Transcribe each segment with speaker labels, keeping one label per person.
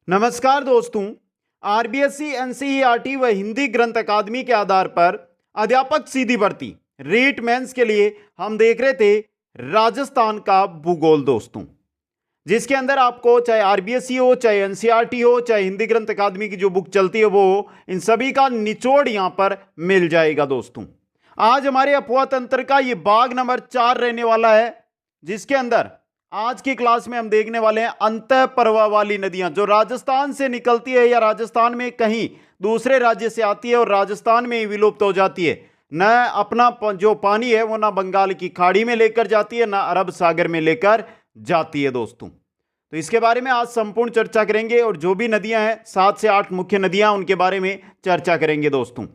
Speaker 1: नमस्कार दोस्तों। RBSC NCERT व हिंदी ग्रंथ अकादमी के आधार पर अध्यापक सीधी भर्ती रीट मेंस के लिए हम देख रहे थे राजस्थान का भूगोल दोस्तों, जिसके अंदर आपको चाहे आरबीएससी हो, चाहे एनसीईआरटी हो, चाहे हिंदी ग्रंथ अकादमी की जो बुक चलती है वो हो, इन सभी का निचोड़ यहां पर मिल जाएगा दोस्तों। आज हमारे अफवाह तंत्र का ये भाग नंबर 4 रहने वाला है, जिसके अंदर आज की क्लास में हम देखने वाले हैं अंतः प्रवाह वाली नदियां जो राजस्थान से निकलती है या राजस्थान में कहीं दूसरे राज्य से आती है और राजस्थान में ही विलुप्त हो जाती है। न अपना जो पानी है वो ना बंगाल की खाड़ी में लेकर जाती है, ना अरब सागर में लेकर जाती है दोस्तों। तो इसके बारे में आज संपूर्ण चर्चा करेंगे और जो भी नदियां हैं 7 से 8 मुख्य नदियां, उनके बारे में चर्चा करेंगे दोस्तों।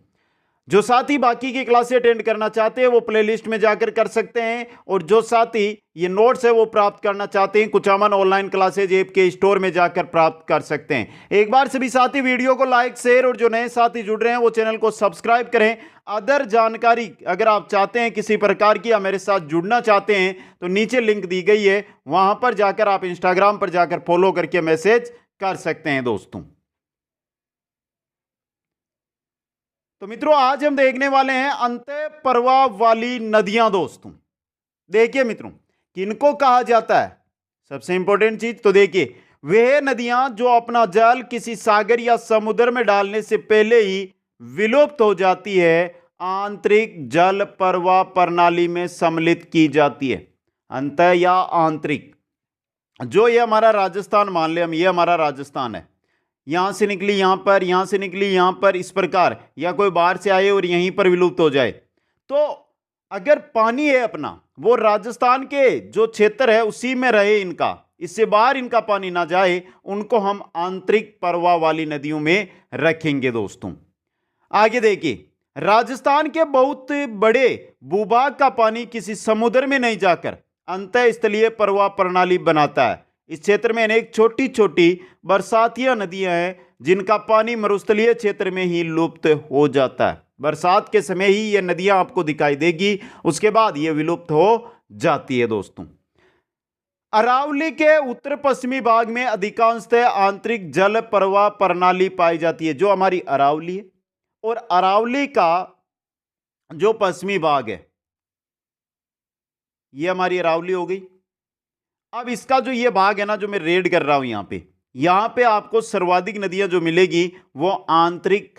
Speaker 1: जो साथी बाकी की क्लासें अटेंड करना चाहते हैं वो प्लेलिस्ट में जाकर कर सकते हैं, और जो साथी ये नोट्स है वो प्राप्त करना चाहते हैं कुचामन ऑनलाइन क्लासेज ऐप के स्टोर में जाकर प्राप्त कर सकते हैं। एक बार सभी साथी वीडियो को लाइक शेयर, और जो नए साथी जुड़ रहे हैं वो चैनल को सब्सक्राइब करें। अदर जानकारी अगर आप चाहते हैं किसी प्रकार की या मेरे साथ जुड़ना चाहते हैं तो नीचे लिंक दी गई है, वहां पर जाकर आप इंस्टाग्राम पर जाकर फॉलो करके मैसेज कर सकते हैं दोस्तों। तो मित्रों आज हम देखने वाले हैं अंतः प्रवाह वाली नदियां दोस्तों। देखिए मित्रों, किनको कहा जाता है, सबसे इंपॉर्टेंट चीज तो देखिए, वह नदियां जो अपना जल किसी सागर या समुद्र में डालने से पहले ही विलुप्त हो जाती है, आंतरिक जल प्रवाह प्रणाली में सम्मिलित की जाती है। अंतः या आंतरिक, जो ये हमारा राजस्थान मान ले हम, ये हमारा राजस्थान है, यहां से निकली यहां पर, यहां से निकली यहां पर, इस प्रकार, या कोई बाहर से आए और यहीं पर विलुप्त हो जाए, तो अगर पानी है अपना वो राजस्थान के जो क्षेत्र है उसी में रहे इनका, इससे बाहर इनका पानी ना जाए, उनको हम आंतरिक प्रवाह वाली नदियों में रखेंगे दोस्तों। आगे देखिए, राजस्थान के बहुत बड़े भूभाग का पानी किसी समुद्र में नहीं जाकर अंतः स्थलीय प्रवाह प्रणाली बनाता है। इस क्षेत्र में अनेक छोटी छोटी बरसातिया नदियां हैं जिनका पानी मरुस्थलीय क्षेत्र में ही लुप्त हो जाता है। बरसात के समय ही ये नदियां आपको दिखाई देगी, उसके बाद ये विलुप्त हो जाती है दोस्तों। अरावली के उत्तर पश्चिमी भाग में अधिकांशतः आंतरिक जल प्रवाह प्रणाली पाई जाती है, जो हमारी अरावली है, और अरावली का जो पश्चिमी भाग है ये हमारी अरावली हो गई। अब इसका जो ये भाग है ना, जो मैं रेड कर रहा हूं यहां पे आपको सर्वाधिक नदियां जो मिलेगी वो आंतरिक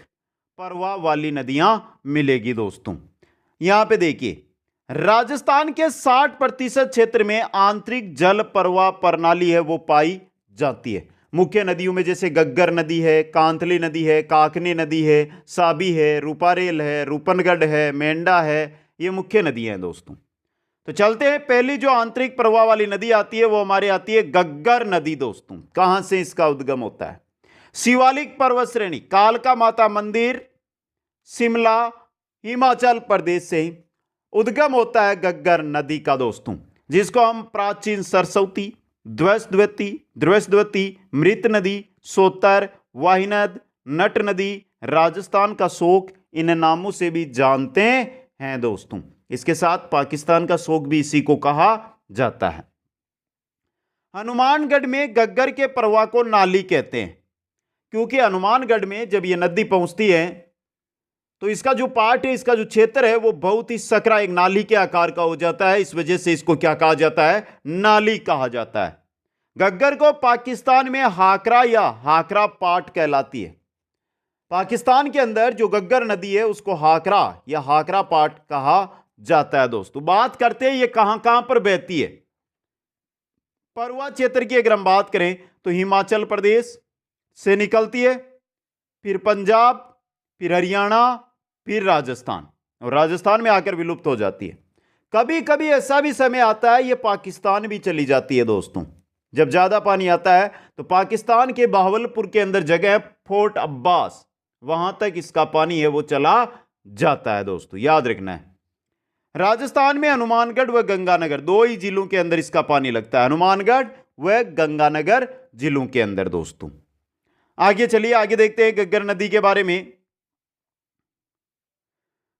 Speaker 1: प्रवाह वाली नदियां मिलेगी दोस्तों। यहां पे देखिए, राजस्थान के 60% क्षेत्र में आंतरिक जल प्रवाह प्रणाली है वो पाई जाती है। मुख्य नदियों में जैसे गग्गर नदी है, कांतली नदी है, काकनी नदी है, साबी है, रूपारेल है, रूपनगढ़ है, मेंढा है, ये मुख्य नदियां हैं दोस्तों। तो चलते हैं, पहली जो आंतरिक प्रवाह वाली नदी आती है वो हमारे आती है गग्गर नदी दोस्तों। कहां से इसका उद्गम होता है? शिवालिक पर्वत श्रेणी, कालका माता मंदिर, शिमला, हिमाचल प्रदेश से उद्गम होता है गग्गर नदी का दोस्तों, जिसको हम प्राचीन सरस्वती, ध्वस्वती, मृत नदी, सोतर, वाहिनद, नट नदी, राजस्थान का शोक, इन नामों से भी जानते हैं दोस्तों। इसके साथ पाकिस्तान का शोक भी इसी को कहा जाता है। हनुमानगढ़ में गग्गर के प्रवाह को नाली कहते हैं, क्योंकि हनुमानगढ़ में जब यह नदी पहुंचती है तो इसका जो पार्ट है, इसका जो क्षेत्र है वो बहुत ही सकरा, एक नाली के आकार का हो जाता है। इस वजह से इसको क्या कहा जाता है? नाली कहा जाता है। गग्गर को पाकिस्तान में हाकरा या हाकरा पाट कहलाती है। पाकिस्तान के अंदर जो गग्गर नदी है उसको हाकरा या हाकरा पाट कहा जाता है दोस्तों। बात करते हैं ये कहां कहां पर बहती है। पर्वत क्षेत्र की अगर हम बात करें तो हिमाचल प्रदेश से निकलती है, फिर पंजाब, फिर हरियाणा, फिर राजस्थान, और राजस्थान में आकर विलुप्त हो जाती है। कभी कभी ऐसा भी समय आता है ये पाकिस्तान भी चली जाती है दोस्तों। जब ज्यादा पानी आता है तो पाकिस्तान के बहावलपुर के अंदर जगह है फोर्ट अब्बास, वहां तक इसका पानी है वो चला जाता है दोस्तों, याद रखना है। राजस्थान में हनुमानगढ़ व गंगानगर, दो ही जिलों के अंदर इसका पानी लगता है, हनुमानगढ़ व गंगानगर जिलों के अंदर दोस्तों। आगे चलिए, आगे देखते हैं गग्गर नदी के बारे में।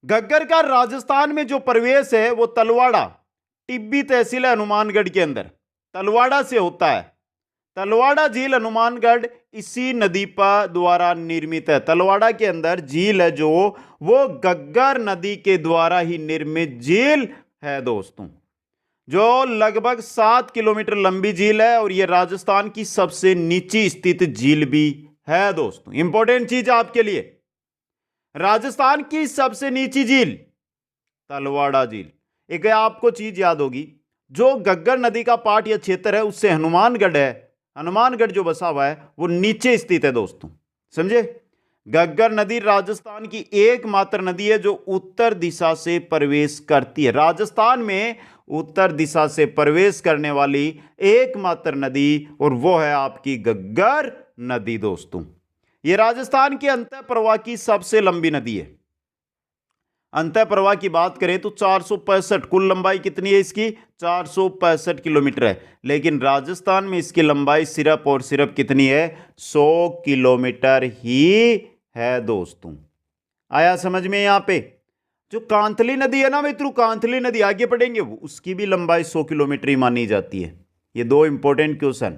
Speaker 1: गग्गर का राजस्थान में जो प्रवेश है वो तलवाड़ा, टिब्बी तहसील है हनुमानगढ़ के अंदर, तलवाड़ा से होता है। तलवाड़ा झील हनुमानगढ़ इसी नदी पर द्वारा निर्मित है। तलवाड़ा के अंदर झील है जो वो गग्गर नदी के द्वारा ही निर्मित झील है दोस्तों, जो लगभग 7 किलोमीटर लंबी झील है और ये राजस्थान की सबसे नीचे स्थित झील भी है दोस्तों। इंपॉर्टेंट चीज आपके लिए, राजस्थान की सबसे नीची झील तलवाड़ा झील। एक आपको चीज याद होगी, जो गग्गर नदी का पार्ट या क्षेत्र है उससे हनुमानगढ़ है, हनुमानगढ़ जो बसा हुआ है वो नीचे स्थित है दोस्तों, समझे। गग्गर नदी राजस्थान की एकमात्र नदी है जो उत्तर दिशा से प्रवेश करती है। राजस्थान में उत्तर दिशा से प्रवेश करने वाली एकमात्र नदी और वो है आपकी गग्गर नदी दोस्तों। यह राजस्थान के अंतः प्रवाह की सबसे लंबी नदी है। अंतः प्रवाह की बात करें तो 465, कुल लंबाई कितनी है इसकी, 465 किलोमीटर है, लेकिन राजस्थान में इसकी लंबाई सिर्फ और सिर्फ कितनी है, 100 किलोमीटर ही है दोस्तों। आया समझ में। यहां पे जो कांतली नदी है ना मित्रों, कांतली नदी आगे पढ़ेंगे, उसकी भी लंबाई 100 किलोमीटर ही मानी जाती है। ये दो इंपॉर्टेंट क्वेश्चन।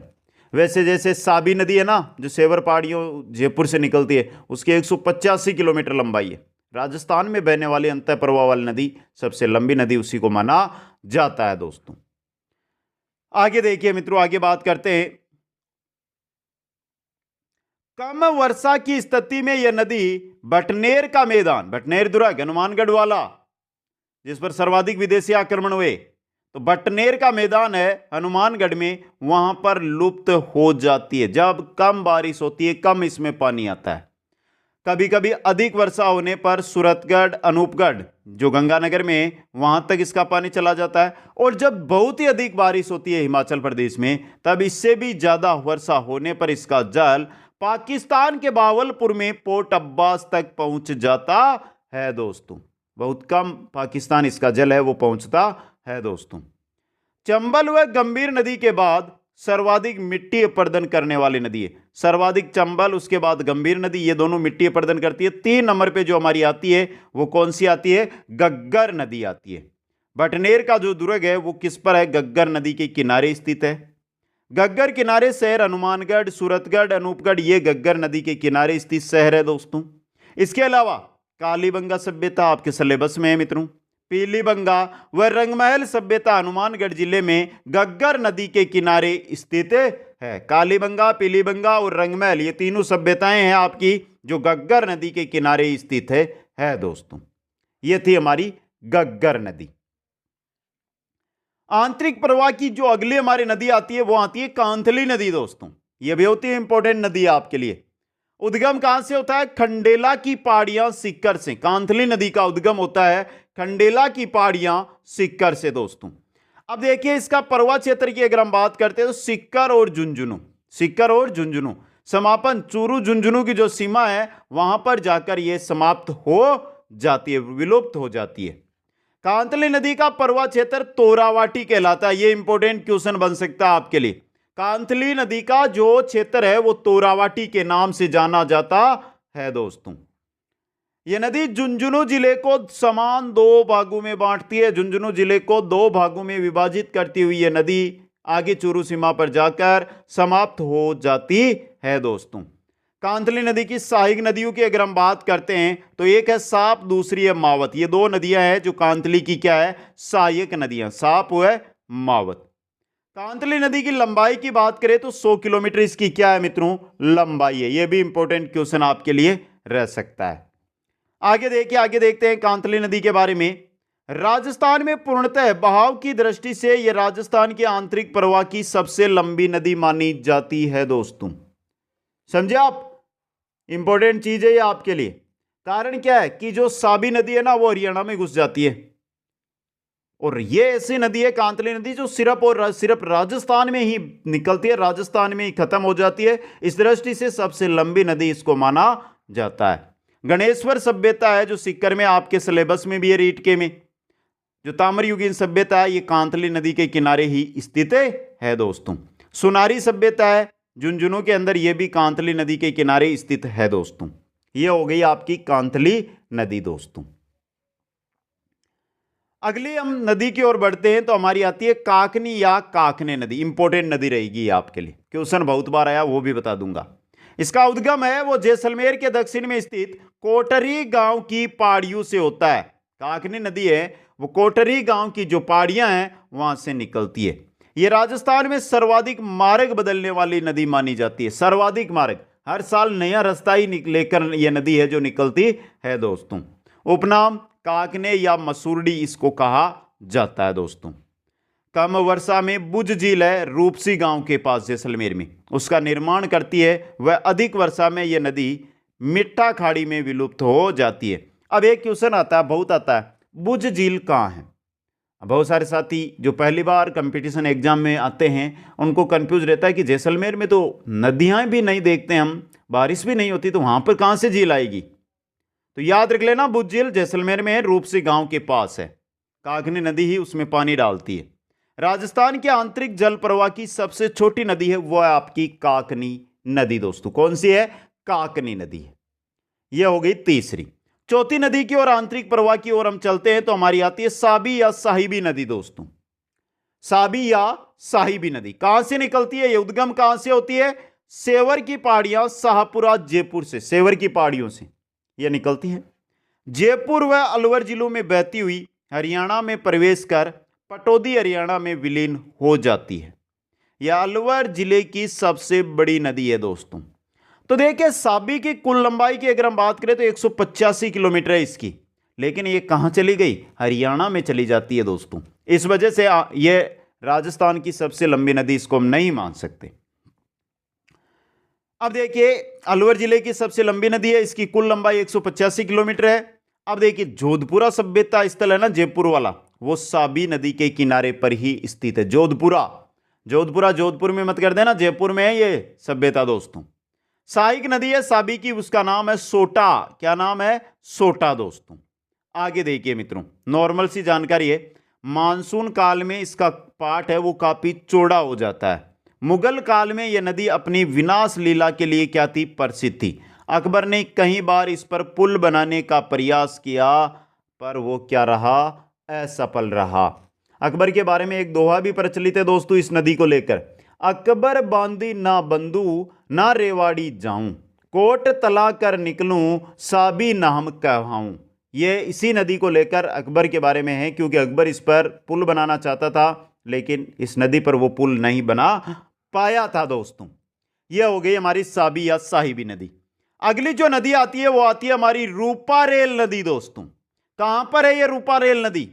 Speaker 1: वैसे जैसे साबी नदी है ना, जो सेवर पहाड़ियों जयपुर से निकलती है, उसकी 185 किलोमीटर लंबाई है। राजस्थान में बहने वाली अंतः प्रवाह वाली नदी सबसे लंबी नदी उसी को माना जाता है दोस्तों। आगे देखिए मित्रों, आगे बात करते हैं। कम वर्षा की स्थिति में यह नदी बटनेर का मैदान, बटनेर दुर्ग हनुमानगढ़ वाला जिस पर सर्वाधिक विदेशी आक्रमण हुए, तो बटनेर का मैदान है हनुमानगढ़ में, वहां पर लुप्त हो जाती है जब कम बारिश होती है, कम इसमें पानी आता है। कभी कभी अधिक वर्षा होने पर सूरतगढ़, अनूपगढ़ जो गंगानगर में, वहां तक इसका पानी चला जाता है। और जब बहुत ही अधिक बारिश होती है हिमाचल प्रदेश में, तब इससे भी ज्यादा वर्षा होने पर इसका जल पाकिस्तान के बावलपुर में पोर्ट अब्बास तक पहुंच जाता है दोस्तों। बहुत कम पाकिस्तान इसका जल है वो पहुंचता है दोस्तों। चंबल व गंभीर नदी के बाद सर्वाधिक मिट्टी अपरदन करने वाली नदी है। सर्वाधिक चंबल, उसके बाद गंभीर नदी, ये दोनों मिट्टी अपरदन करती है। 3 नंबर पे जो हमारी आती है वो कौन सी आती है, गग्गर नदी आती है। बटनेर का जो दुर्ग है वो किस पर है, गग्गर नदी के किनारे स्थित है। गग्गर किनारे शहर हनुमानगढ़, सूरतगढ़, अनूपगढ़ ये गग्गर नदी के किनारे स्थित शहर है दोस्तों। इसके अलावा कालीबंगा सभ्यता आपके सिलेबस में है मित्रों। पीलीबंगा व रंगमहल सभ्यता हनुमानगढ़ जिले में गग्गर नदी के किनारे स्थित है। कालीबंगा, पीलीबंगा और रंगमहल ये तीनों सभ्यताएं हैं आपकी जो गग्गर नदी के किनारे स्थित है दोस्तों। ये थी हमारी गग्गर नदी। आंतरिक प्रवाह की जो अगली हमारी नदी आती है वो आती है कांतली नदी दोस्तों। ये भी होती है इंपॉर्टेंट नदी आपके लिए। उद्गम कहां से होता है, खंडेला की पहाड़ियां सिक्कर से। कांतली नदी का उद्गम होता है खंडेला की पहाड़ियां सिक्कर से दोस्तों। अब देखिए इसका प्रवाह क्षेत्र की अगर हम बात करते हैं तो सिक्कर और झुंझुनू, सिक्कर और झुंझुनू समापन चूरू झुंझुनू की जो सीमा है वहां पर जाकर यह समाप्त हो जाती है, विलुप्त हो जाती है। कांतली नदी का प्रवाह क्षेत्र तोरावाटी कहलाता है। यह इंपॉर्टेंट क्वेश्चन बन सकता है आपके लिए। कांतली नदी का जो क्षेत्र है वो तोरावाटी के नाम से जाना जाता है दोस्तों। यह नदी झुंझुनू जिले को समान 2 भागों में बांटती है। झुंझुनू जिले को 2 भागों में विभाजित करती हुई यह नदी आगे चूरू सीमा पर जाकर समाप्त हो जाती है दोस्तों। कांतली नदी की सहायक नदियों की अगर हम बात करते हैं तो एक है साप, दूसरी है मावत। ये 2 नदियां हैं जो कांतली की क्या है, सहायक नदियां, साप है मावत। कांतली नदी की लंबाई की बात करें तो 100 किलोमीटर इसकी क्या है मित्रों, लंबाई है। यह भी इंपॉर्टेंट क्वेश्चन आपके लिए रह सकता है। आगे देखिए, आगे देखते हैं कांतली नदी के बारे में। राजस्थान में पूर्णतः बहाव की दृष्टि से यह राजस्थान के आंतरिक प्रवाह की सबसे लंबी नदी मानी जाती है दोस्तों। समझे आप, इंपॉर्टेंट चीज है ये आपके लिए। कारण क्या है कि जो साबी नदी है ना वो हरियाणा में घुस जाती है, और ये ऐसी नदी है कांतली नदी जो सिर्फ और सिर्फ राजस्थान में ही निकलती है, राजस्थान में ही खत्म हो जाती है। इस दृष्टि से सबसे लंबी नदी इसको माना जाता है। गणेश्वर सभ्यता है जो सिक्कर में आपके सिलेबस में भी है, रीट के में जो ताम्रयुगीन सभ्यता है ये कांतली नदी के किनारे ही स्थित है दोस्तों। सुनारी सभ्यता है झुंझुनू के अंदर, यह भी कांतली नदी के किनारे स्थित है दोस्तों। ये हो गई आपकी कांतली नदी दोस्तों। अगली हम नदी की ओर बढ़ते हैं तो हमारी आती है काकनी या काकने नदी। इंपॉर्टेंट नदी रहेगी आपके लिए, क्वेश्चन बहुत बार आया, वो भी बता दूंगा। इसका उद्गम है वो जैसलमेर के दक्षिण में स्थित कोटरी गांव की पहाड़ियों से होता है। काकनी नदी है वो कोटरी गांव की जो पहाड़ियां हैं वहां से निकलती है। ये राजस्थान में सर्वाधिक मार्ग बदलने वाली नदी मानी जाती है। सर्वाधिक मार्ग, हर साल नया रास्ता ही लेकर यह नदी है जो निकलती है दोस्तों। उपनाम काकने या मसूरडी इसको कहा जाता है दोस्तों। कम वर्षा में बुज झील है रूपसी गांव के पास जैसलमेर में, उसका निर्माण करती है। वह अधिक वर्षा में यह नदी मिट्टा खाड़ी में विलुप्त हो जाती है। अब एक क्वेश्चन आता है, बहुत आता है, बुज झील कहाँ है? बहुत सारे साथी जो पहली बार कंपटीशन एग्जाम में आते हैं उनको कंफ्यूज रहता है कि जैसलमेर में तो नदियां भी नहीं देखते हम, बारिश भी नहीं होती, तो वहां पर कहां से झील आएगी? तो याद रख लेना, बुज झील जैसलमेर में है, रूपसी गांव के पास है। काकनी नदी ही उसमें पानी डालती है। राजस्थान के आंतरिक जल प्रवाह की सबसे छोटी नदी है वो है आपकी काकनी नदी दोस्तों। कौन सी है? काकनी नदी है। यह हो गई तीसरी। चौथी नदी की ओर, आंतरिक प्रवाह की ओर हम चलते हैं तो हमारी आती है साबी या साहिबी नदी दोस्तों। साबी या साहिबी नदी कहां से निकलती है? ये उद्गम कहां से होती है? सेवर की पहाड़ियां, शाहपुरा जयपुर से, सेवर की पहाड़ियों से यह निकलती है। जयपुर व अलवर जिलों में बहती हुई हरियाणा में प्रवेश कर पटौदी हरियाणा में विलीन हो जाती है। यह अलवर जिले की सबसे बड़ी नदी है दोस्तों। तो देखिए साबी की कुल लंबाई की अगर हम बात करें तो 185 किलोमीटर है इसकी, लेकिन ये कहां चली गई? हरियाणा में चली जाती है दोस्तों। इस वजह से ये राजस्थान की सबसे लंबी नदी इसको हम नहीं मान सकते। अब देखिए अलवर जिले की सबसे लंबी नदी है, इसकी कुल लंबाई 185 किलोमीटर है। अब देखिए जोधपुरा सभ्यता स्थल है ना जयपुर वाला, वो साबी नदी के किनारे पर ही स्थित है। जोधपुरा, जोधपुरा जोधपुर में मत कर देना, जयपुर में है ये सभ्यता दोस्तों। सहायक नदी है साबी की, उसका नाम है सोटा। क्या नाम है? सोटा दोस्तों। आगे देखिए मित्रों, नॉर्मल सी जानकारी है। मानसून काल में इसका पाट है वो काफी चौड़ा हो जाता है। मुगल काल में यह नदी अपनी विनाश लीला के लिए क्या थी? प्रसिद्ध थी। अकबर ने कई बार इस पर पुल बनाने का प्रयास किया पर वो क्या रहा? असफल रहा। अकबर के बारे में एक दोहा भी प्रचलित है दोस्तों इस नदी को लेकर। अकबर बांधी ना बंधु ना रेवाड़ी जाऊं, कोट तला कर निकलूं साबी नाम कहवाऊं। ये इसी नदी को लेकर अकबर के बारे में है, क्योंकि अकबर इस पर पुल बनाना चाहता था लेकिन इस नदी पर वो पुल नहीं बना पाया था दोस्तों। यह हो गई हमारी साबी या साहिबी नदी। अगली जो नदी आती है वो आती है हमारी रूपारेल नदी दोस्तों। कहां पर है ये रूपारेल नदी?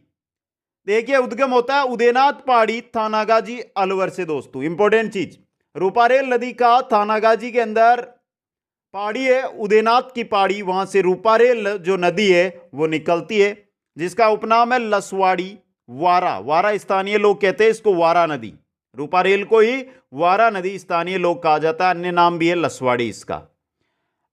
Speaker 1: देखिए उद्गम होता है उदयनाथ पहाड़ी, थानागाजी, अलवर से दोस्तों। इंपॉर्टेंट चीज, रूपारेल नदी का थानागाजी के अंदर पहाड़ी है, उदयनाथ की पहाड़ी, वहां से रूपारेल जो नदी है वो निकलती है, जिसका उपनाम है लसवाड़ी वारा। वारा स्थानीय लोग कहते हैं इसको वारा नदी। रूपारेल को ही वारा नदी स्थानीय लोग कहा जाता है, अन्य नाम भी है लसवाड़ी इसका।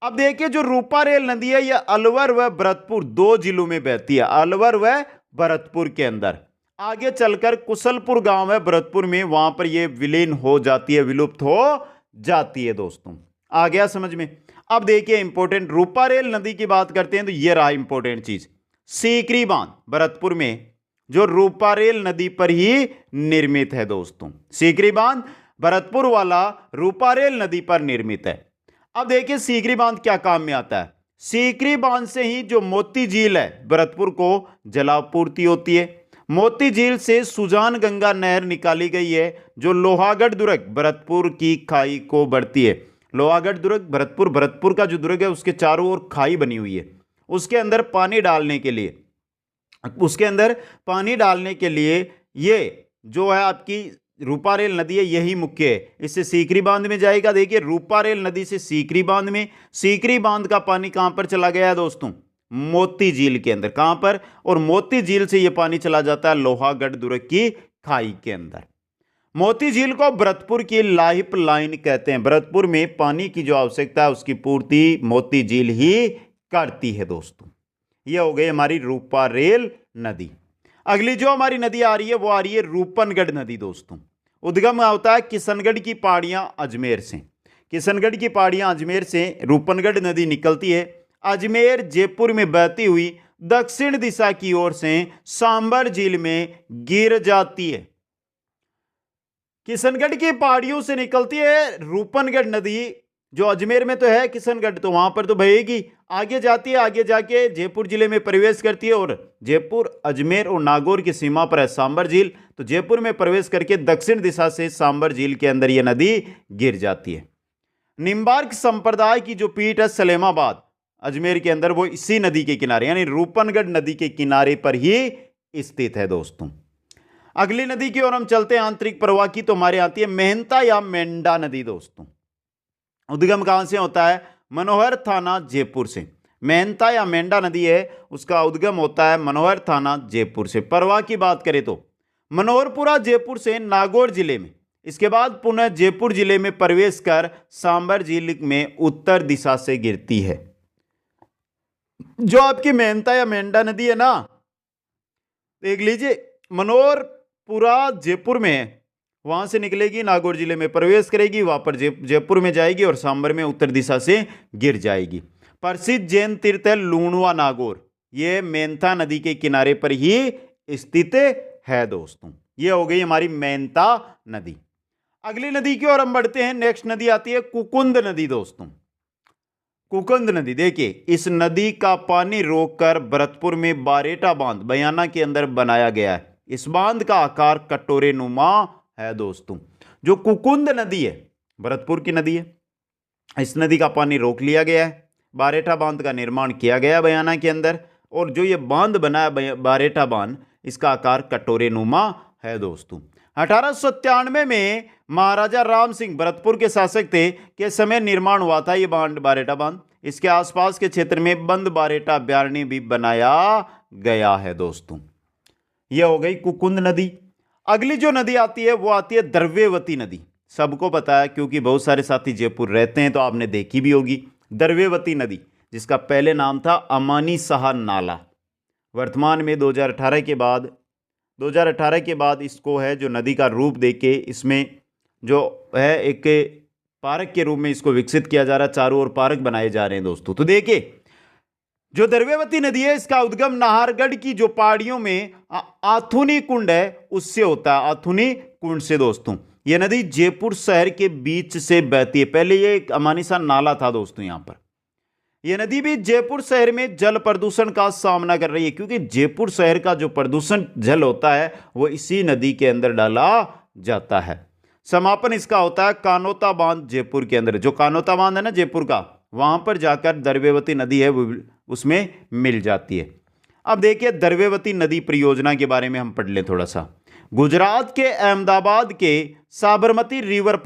Speaker 1: अब देखिए जो रूपारेल नदी है यह अलवर व भरतपुर दो जिलों में बहती है, अलवर व भरतपुर के अंदर। आगे चलकर कुशलपुर गांव है भरतपुर में, वहां पर यह विलीन हो जाती है, विलुप्त हो जाती है दोस्तों। आ गया समझ में? अब देखिए इंपॉर्टेंट रूपारेल नदी की बात करते हैं तो यह रहा इंपॉर्टेंट चीज, सीकरी बांध भरतपुर में जो रूपारेल नदी पर ही निर्मित है दोस्तों। सीकरी बांध भरतपुर वाला रूपारेल नदी पर निर्मित है। अब देखिए सीकरी बांध क्या काम में आता है? सीकरी बांध से ही जो मोती झील है भरतपुर को जलापूर्ति होती है। मोती झील से सुजान गंगा नहर निकाली गई है जो लोहागढ़ दुर्ग भरतपुर की खाई को बढ़ती है। लोहागढ़ दुर्ग भरतपुर, भरतपुर का जो दुर्ग है उसके चारों ओर खाई बनी हुई है, उसके अंदर पानी डालने के लिए, उसके अंदर पानी डालने के लिए ये जो है आपकी रूपारेल नदी है यही मुख्य है। इससे सीकरी बांध में जाएगा। देखिए रूपारेल नदी से सीकरी बांध में, सीकरी बांध का पानी कहां पर चला गया है दोस्तों? मोती झील के अंदर। कहां पर? और मोती झील से यह पानी चला जाता है लोहागढ़ दुर्ग की खाई के अंदर। मोती झील को भरतपुर की लाइफ लाइन कहते हैं। भरतपुर में पानी की जो आवश्यकता है उसकी पूर्ति मोती झील ही करती है दोस्तों। यह हो गई हमारी रूपारेल नदी। अगली जो हमारी नदी आ रही है वो आ रही है रूपनगढ़ नदी दोस्तों। उद्गम होता है किशनगढ़ की पहाड़ियां अजमेर से। किशनगढ़ की पहाड़ियां अजमेर से रूपनगढ़ नदी निकलती है। अजमेर जयपुर में बहती हुई दक्षिण दिशा की ओर से सांबर झील में गिर जाती है। किशनगढ़ की पहाड़ियों से निकलती है रूपनगढ़ नदी, जो अजमेर में तो है किशनगढ़, तो वहां पर तो बहेगी, आगे जाती है, आगे जाके जयपुर जिले में प्रवेश करती है और जयपुर, अजमेर और नागौर की सीमा पर है सांबर झील। तो जयपुर में प्रवेश करके दक्षिण दिशा से सांबर झील के अंदर यह नदी गिर जाती है। निम्बार्क संप्रदाय की जो पीठ है सलेमाबाद अजमेर के अंदर, वो इसी नदी के किनारे यानी रूपनगढ़ नदी के किनारे पर ही स्थित है दोस्तों। अगली नदी की ओर हम चलते हैं आंतरिक प्रवाह की, तो हमारे आती है मेहनता या मेंढा नदी दोस्तों। उद्गम कहां से होता है? मनोहर थाना जयपुर से। मेहनता या मेंढा नदी है, उसका उद्गम होता है मनोहर थाना जयपुर से। प्रवाह की बात करें तो मनोहरपुरा जयपुर से नागौर जिले में, इसके बाद पुनः जयपुर जिले में प्रवेश कर सांबर झील में उत्तर दिशा से गिरती है। जो आपकी मेहनता या मेंढा नदी है ना, देख लीजिए, मनोहरपुरा जयपुर में है, वहां से निकलेगी, नागौर जिले में प्रवेश करेगी, वहां पर जयपुर में जाएगी और सांबर में उत्तर दिशा से गिर जाएगी। प्रसिद्ध जैन तीर्थ है लूणवा नागौर, यह मेहनता नदी के किनारे पर ही स्थित है दोस्तों। यह हो गई हमारी मेहनता नदी। अगली नदी की ओर हम बढ़ते हैं। नेक्स्ट नदी आती है कुकुंद नदी दोस्तों। कुकुंद नदी, देखिए इस नदी का पानी रोककर भरतपुर में बारेटा बांध बयाना के अंदर बनाया गया है। इस बांध का आकार कटोरे नुमा है दोस्तों। जो कुकुंद नदी है, भरतपुर की नदी है, इस नदी का पानी रोक लिया गया है, बारेटा बांध का निर्माण किया गया बयाना के अंदर, और जो ये बांध बना है बारेटा बांध, इसका आकार कटोरे नुमा है दोस्तों। 1897 में महाराजा राम सिंह भरतपुर के शासक थे के समय निर्माण हुआ था ये बांध, बारेटा बांध। इसके आसपास के क्षेत्र में बंद बारेटा अभ्यारण्य भी बनाया गया है दोस्तों। यह हो गई कुकुंद नदी। अगली जो नदी आती है वो आती है द्रव्यवती नदी। सबको पता है क्योंकि बहुत सारे साथी जयपुर रहते हैं तो आपने देखी भी होगी। द्रव्यवती नदी, जिसका पहले नाम था अमानी शाह नाला, वर्तमान में 2018 के बाद इसको है जो नदी का रूप देके इसमें जो है एक पार्क के रूप में इसको विकसित किया जा रहा है, चारों ओर पार्क बनाए जा रहे हैं दोस्तों। तो देखिए जो द्रव्यवती नदी है, इसका उद्गम नाहरगढ़ की जो पहाड़ियों में आथुनी कुंड है उससे होता है, आथुनी कुंड से दोस्तों। यह नदी जयपुर शहर के बीच से बहती है। पहले ये एक अमानिसा नाला था दोस्तों। यहां पर यह नदी भी जयपुर शहर में जल प्रदूषण का सामना कर रही है, क्योंकि जयपुर शहर का जो प्रदूषण जल होता है वो इसी नदी के अंदर डाला जाता है। समापन इसका होता है कानोता बांध जयपुर के अंदर। जो कानोता बांध है ना जयपुर का, वहां पर जाकर द्रव्यवती नदी है वो उसमें मिल जाती है। अब देखिए द्रव्यवती नदी परियोजना के बारे में हम पढ़ लें थोड़ा सा। गुजरात के अहमदाबाद के साबरमती रिवर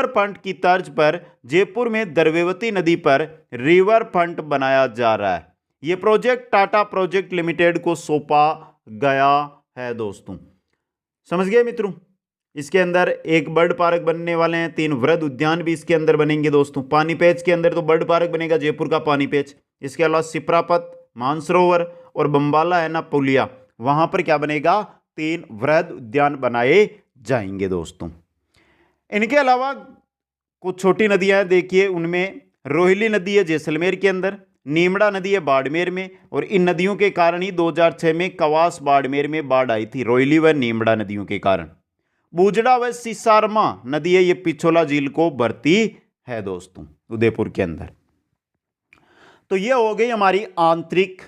Speaker 1: फ्रंट की तर्ज पर जयपुर में द्रव्यवती नदी पर रिवर फ्रंट बनाया जा रहा है। यह प्रोजेक्ट टाटा प्रोजेक्ट लिमिटेड को सौंपा गया है दोस्तों। समझ गए मित्रों? इसके अंदर एक बर्ड पार्क बनने वाले हैं, 3 वृद्ध उद्यान भी इसके अंदर बनेंगे दोस्तों। पानी पैच के अंदर तो बर्ड पार्क बनेगा जयपुर का पानी पैच। इसके अलावा सिप्रापत, मानसरोवर और बम्बाला है ना पुलिया, वहां पर क्या बनेगा? 3 वृद्ध उद्यान बनाए जाएंगे दोस्तों। इनके अलावा कुछ छोटी नदियां हैं, देखिए उनमें रोहिली नदी है जैसलमेर के अंदर, नीमड़ा नदी है बाड़मेर में, और इन नदियों के कारण ही 2006 में कवास बाड़मेर में बाढ़ आई थी, रोहिली व नीमड़ा नदियों के कारण। बूजड़ा व सिसारमा नदी है, ये पिछोला झील को भरती है दोस्तों उदयपुर के अंदर। तो ये हो गई हमारी आंतरिक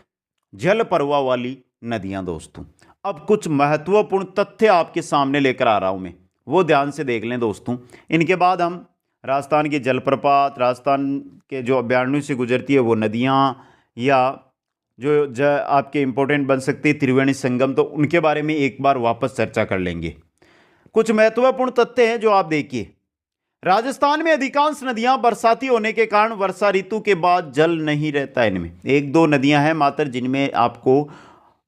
Speaker 1: जल प्रवाह वाली नदियां दोस्तों। अब कुछ महत्वपूर्ण तथ्य आपके सामने लेकर आ रहा हूं मैं, वो ध्यान से देख लें दोस्तों। इनके बाद हम राजस्थान के जलप्रपात, राजस्थान के जो अभ्यारण्यों से गुजरती है वो नदियां, या जो आपके इंपॉर्टेंट बन सकती है त्रिवेणी संगम, तो उनके बारे में एक बार वापस चर्चा कर लेंगे। कुछ महत्वपूर्ण तथ्य हैं जो आप देखिए। राजस्थान में अधिकांश नदियां बरसाती होने के कारण वर्षा ऋतु के बाद जल नहीं रहता है। इनमें 1-2 नदियां हैं मात्र जिनमें आपको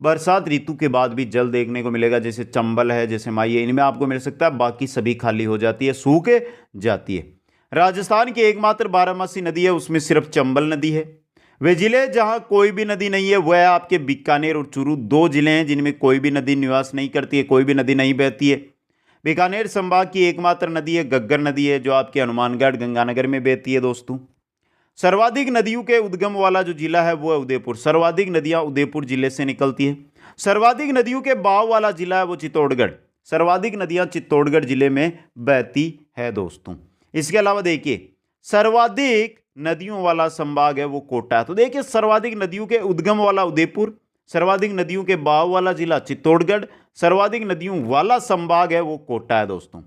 Speaker 1: बरसात ऋतु के बाद भी जल देखने को मिलेगा, जैसे चंबल है, जैसे माई है, इनमें आपको मिल सकता है। बाकी सभी खाली हो जाती है, सूख जाती है। राजस्थान की एकमात्र बारहमासी नदी है, उसमें सिर्फ चंबल नदी है। वे जिले जहां कोई भी नदी नहीं है वह आपके बीकानेर और चूरू, 2 जिले हैं जिनमें कोई भी नदी निवास नहीं करती है, कोई भी नदी नहीं बहती है। बीकानेर संभाग की एकमात्र नदी है गग्गर नदी है, जो आपके हनुमानगढ़ गंगानगर में बहती है दोस्तों। सर्वाधिक नदियों के उद्गम वाला जो जिला है वो है उदयपुर। सर्वाधिक नदियां उदयपुर जिले से निकलती है। सर्वाधिक नदियों के बहाव वाला जिला है वो चित्तौड़गढ़। सर्वाधिक नदियां चित्तौड़गढ़ जिले में बहती है दोस्तों। इसके अलावा देखिए सर्वाधिक नदियों वाला संभाग है वो कोटा है। तो देखिए सर्वाधिक नदियों के उद्गम वाला उदयपुर, सर्वाधिक नदियों के बहाव वाला जिला चित्तौड़गढ़, सर्वाधिक नदियों वाला संभाग है वो कोटा है दोस्तों।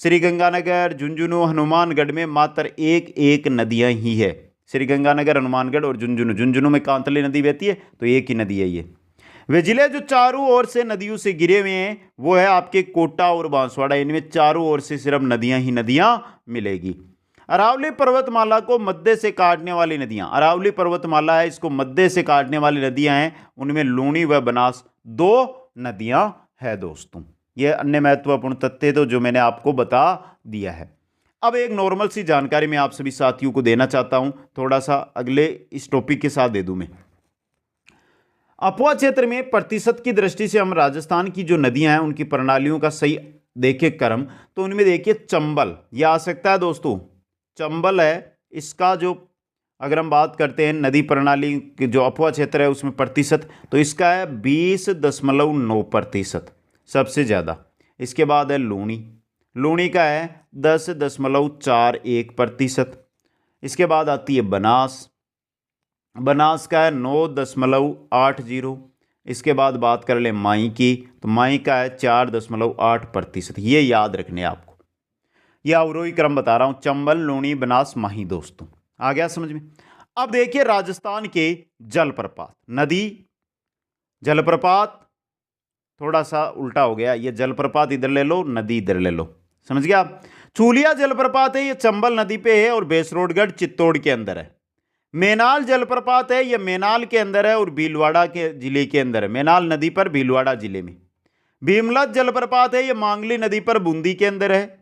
Speaker 1: श्रीगंगानगर, झुंझुनू, हनुमानगढ़ में मात्र एक एक नदियां ही है। श्रीगंगानगर, हनुमानगढ़ और झुंझुनू। झुंझुनू में कांतली नदी बहती है तो एक ही नदी है ये। वे जिले जो चारों ओर से नदियों से घिरे हुए हैं वो है आपके कोटा और बांसवाड़ा। इनमें चारों ओर से सिर्फ नदियां ही नदियां मिलेगी। अरावली पर्वतमाला को मध्य से काटने वाली नदियां, अरावली पर्वतमाला है इसको मध्य से काटने वाली नदियां हैं, उनमें लूणी व बनास दो नदियां है दोस्तों। ये अन्य महत्वपूर्ण तथ्य तो जो मैंने आपको बता दिया है। अब एक नॉर्मल सी जानकारी मैं आप सभी साथियों को देना चाहता हूं, थोड़ा सा अगले इस टॉपिक के साथ दे दूं मैं। अफवाह क्षेत्र में प्रतिशत की दृष्टि से हम राजस्थान की जो नदियां हैं उनकी प्रणालियों का सही देखें क्रम, तो उनमें देखिए चंबल ये आ सकता है दोस्तों। चंबल है इसका जो अगर हम बात करते हैं नदी प्रणाली के जो अफवाह क्षेत्र है उसमें प्रतिशत, तो इसका है 20.9% सबसे ज़्यादा। इसके बाद है लूणी, लूणी का है 10.41%। इसके बाद आती है बनास, बनास का है 9.80। इसके बाद बात कर ले माई की, तो माई का है 4.8%। ये याद रखने आपको, यह अवरोही क्रम बता रहा हूं, चंबल, लूणी, बनास, माही दोस्तों। आ गया समझ में। अब देखिए राजस्थान के जलप्रपात, नदी जलप्रपात थोड़ा सा उल्टा हो गया, ये जलप्रपात इधर ले लो, नदी इधर ले लो, समझ गया। चूलिया जलप्रपात है ये चंबल नदी पे है और बेसरोडगढ़ चित्तौड़ के अंदर है। मेनाल जलप्रपात है ये मेनाल के अंदर है और भीलवाड़ा के जिले के अंदर है, मेनाल नदी पर भीलवाड़ा जिले में। भीमलत जलप्रपात है ये मांगली नदी पर बूंदी के अंदर है।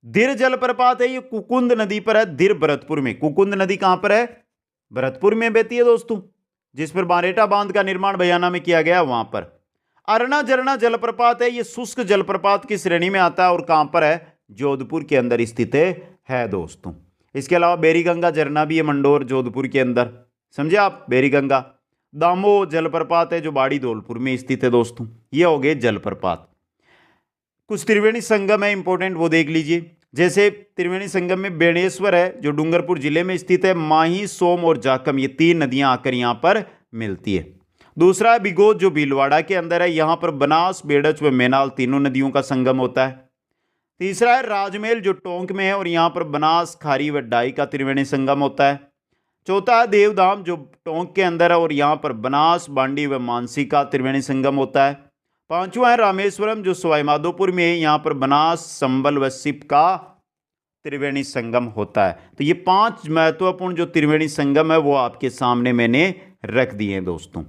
Speaker 1: दिर जलप्रपात है ये कुकुंद नदी पर है, दिर भरतपुर में। कुकुंद नदी कहां पर है? भरतपुर में बहती है दोस्तों, जिस पर बारेटा बांध का निर्माण बयाना में किया गया वहां पर। अरना झरना जलप्रपात है ये शुष्क जलप्रपात की श्रेणी में आता है और कहां पर है? जोधपुर के अंदर स्थित है दोस्तों। इसके अलावा बेरीगंगा झरना भी है मंडोर जोधपुर के अंदर, समझे आप, बेरीगंगा। दामो जलप्रपात है जो बाड़ी धौलपुर में स्थित है दोस्तों। ये हो गए जलप्रपात। कुछ त्रिवेणी संगम है इंपॉर्टेंट, वो देख लीजिए। जैसे त्रिवेणी संगम में बेणेश्वर है जो डूंगरपुर जिले में स्थित है, माही, सोम और जाकम, ये तीन नदियां आकर यहां पर मिलती है। दूसरा है बिगोद जो भीलवाड़ा के अंदर है, यहां पर बनास, बेड़च व मेनाल तीनों नदियों का संगम होता है। तीसरा है राजमेल जो टोंक में है और यहां पर बनास, खारी व डाई का त्रिवेणी संगम होता है। चौथा है देवधाम जो टोंक के अंदर है और यहां पर बनास, बांडी व मानसी का त्रिवेणी संगम होता है। पांचवा है रामेश्वरम जो सवाई माधोपुर में है, यहां पर बनास, संबल व सिप का त्रिवेणी संगम होता है। तो ये 5 महत्वपूर्ण जो त्रिवेणी संगम है वो आपके सामने मैंने रख दिए हैं दोस्तों।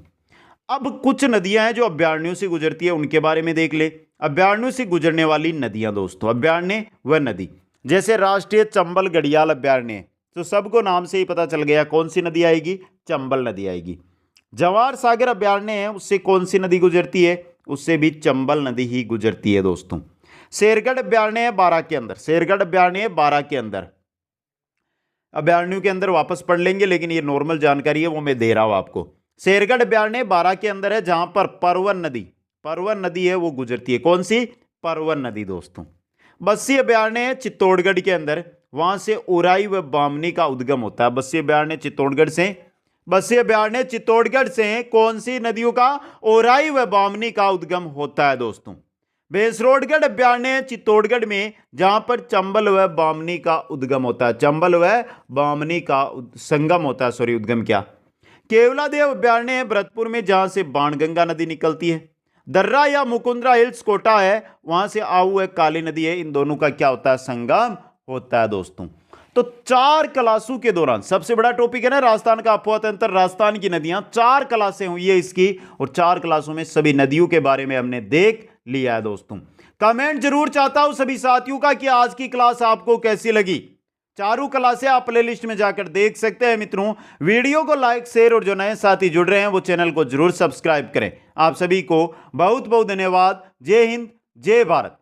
Speaker 1: अब कुछ नदियां हैं जो अभ्यारण्यों से गुजरती है, उनके बारे में देख ले। अभ्यारण्यों से गुजरने वाली नदियां दोस्तों, अभ्यारण्य व नदी, जैसे राष्ट्रीय चंबल घड़ियाल अभ्यारण्य, तो सबको नाम से ही पता चल गया कौन सी नदी आएगी, चंबल नदी आएगी। जवाहर सागर अभ्यारण्य है, उससे कौन सी नदी गुजरती है, उससे भी चंबल नदी ही गुजरती है दोस्तों। शेरगढ़ अभ्यारण्य है 12 के अंदर, शेरगढ़ अभ्यारण्य है 12 के अंदर। अभ्यारण्यों के अंदर वापस पढ़ लेंगे, लेकिन ये नॉर्मल जानकारी है वो मैं दे रहा हूं आपको। शेरगढ़ अभ्यारण्य 12 के अंदर है, जहां पर परवन नदी है वो गुजरती है। कौन सी? परवन नदी दोस्तों। बस्सी अभ्यारण्य है चित्तौड़गढ़ के अंदर, वहां से उराई व बामनी का उद्गम होता है। बस्सी अभ्यारण्य चित्तौड़गढ़ से, बस्सी अभ्यारण्य चित्तौड़गढ़ से कौन सी नदियों का? ओराई व बामनी का उद्गम होता है दोस्तों। बेसरोडगढ़ अभ्यारण्य चित्तौड़गढ़ में, जहां पर चंबल व बामनी का उद्गम होता है, चंबल व बामनी का संगम होता है, सॉरी उद्गम क्या। केवलादेव अभ्यारण्य है भरतपुर में, जहां से बाणगंगा नदी निकलती है। दर्रा या मुकुंदरा हिल्स कोटा है, वहां से आहू है, काली नदी है, इन दोनों का क्या होता है? संगम होता है दोस्तों। तो 4 क्लासों के दौरान सबसे बड़ा टॉपिक है ना राजस्थान का अफवाह तंत्र, राजस्थान की नदियां। 4 क्लासें हुई है इसकी और 4 क्लासों में सभी नदियों के बारे में हमने देख लिया है दोस्तों। कमेंट जरूर चाहता हूं सभी साथियों का कि आज की क्लास आपको कैसी लगी। चारों क्लासें आप प्लेलिस्ट में जाकर देख सकते हैं मित्रों। वीडियो को लाइक, शेयर और जो नए साथी जुड़ रहे हैं वो चैनल को जरूर सब्सक्राइब करें। आप सभी को बहुत बहुत धन्यवाद। जय हिंद, जय भारत।